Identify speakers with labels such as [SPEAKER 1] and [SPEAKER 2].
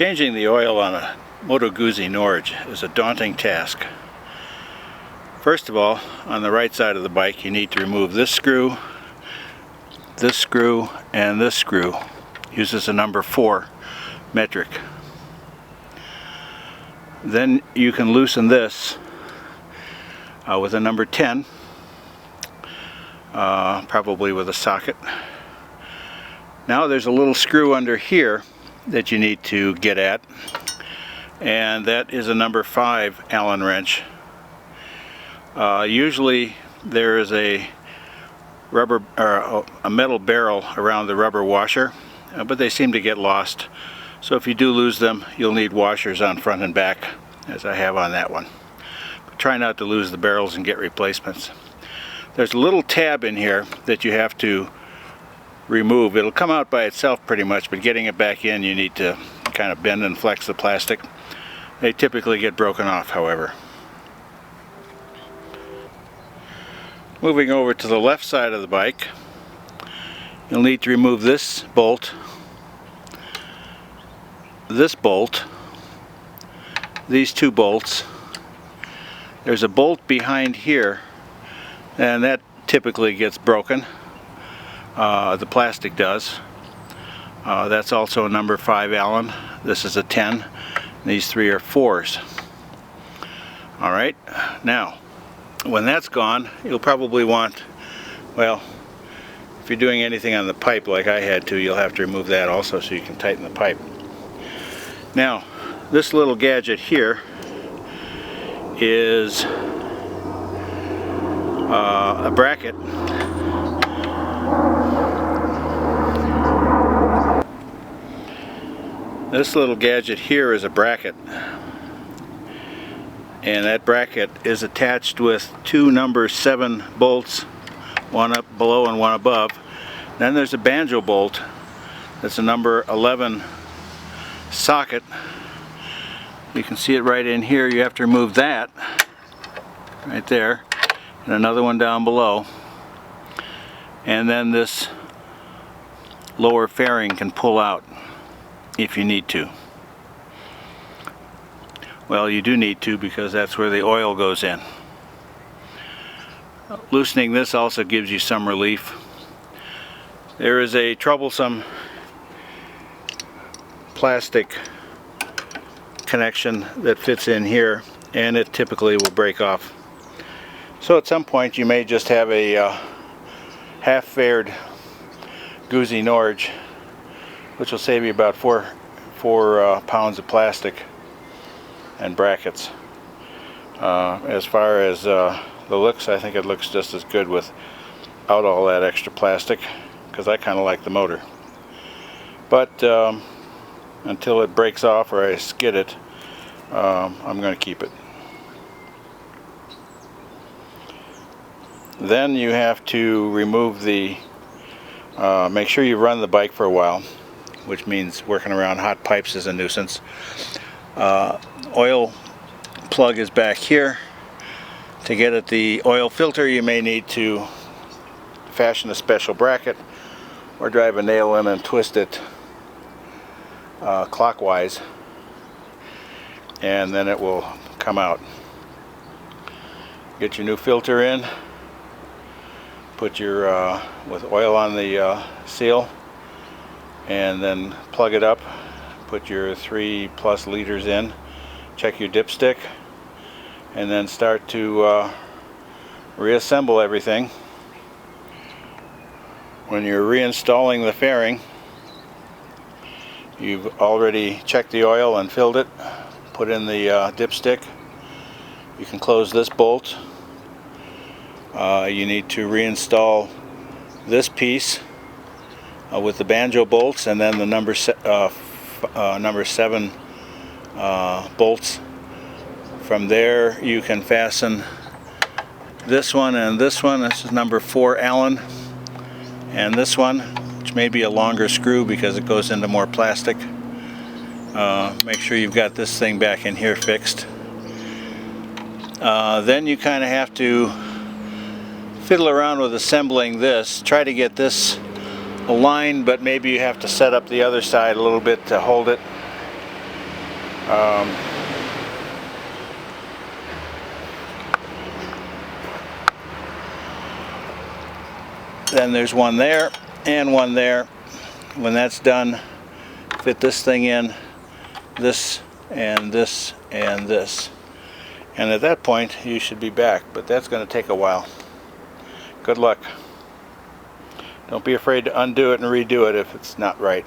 [SPEAKER 1] Changing the oil on a Moto Guzzi Norge is a daunting task. First of all, on the right side of the bike you need to remove this screw, and this screw. Uses a number 4 metric. Then you can loosen this with a number 10, probably with a socket. Now there's a little screw under here that you need to get at, and that is a number 5 Allen wrench. Usually there is a rubber or a metal barrel around the rubber washer, but they seem to get lost. So if you do lose them, you'll need washers on front and back, as I have on that one. But try not to lose the barrels and get replacements. There's a little tab in here that you have to remove. It'll come out by itself pretty much, but getting it back in, you need to kind of bend and flex the plastic. They typically get broken off, however. Moving over to the left side of the bike, you'll need to remove this bolt, these 2 bolts. There's a bolt behind here, and that typically gets broken. The plastic does. That's also a number 5 Allen. This is a 10. These 3 are 4s. Alright, now when that's gone, you'll probably want, well, if you're doing anything on the pipe like I had to, you'll have to remove that also so you can tighten the pipe. Now, this little gadget here is a bracket. This little gadget here is a bracket, and that bracket is attached with 2 number 7 bolts, one up below and one above. Then there's a banjo bolt that's a number 11 socket. You can see it right in here. You have to remove that right there, and another one down below, and then this lower fairing can pull out if you need to. Well, you do need to, because that's where the oil goes in. Loosening this also gives you some relief. There is a troublesome plastic connection that fits in here, and it typically will break off. So at some point you may just have a half-faired Guzzi Norge, which will save you about 4 pounds of plastic and brackets. As far as the looks, I think it looks just as good without all that extra plastic, because I kind of like the motor. But until it breaks off or I skid it, I'm going to keep it. Then you have to remove the, make sure you run the bike for a while, which means working around hot pipes is a nuisance. Oil plug is back here. To get at the oil filter, you may need to fashion a special bracket or drive a nail in and twist it clockwise, and then it will come out. Get your new filter in, put your with oil on the seal, and then plug it up, put your 3+ liters in, check your dipstick, and then start to reassemble everything. When you're reinstalling the fairing, you've already checked the oil and filled it, put in the dipstick. You can close this bolt. You need to reinstall this piece with the banjo bolts, and then the number 7 bolts. From there you can fasten this one and this one. This is number 4 Allen, and this one, which may be a longer screw because it goes into more plastic. Make sure you've got this thing back in here fixed. Then you kind of have to fiddle around with assembling this. Try to get this aligned, but maybe you have to set up the other side a little bit to hold it. Then there's one there and one there. When that's done, fit this thing in, this and this and this. And at that point, you should be back, but that's going to take a while. Good luck. Don't be afraid to undo it and redo it if it's not right.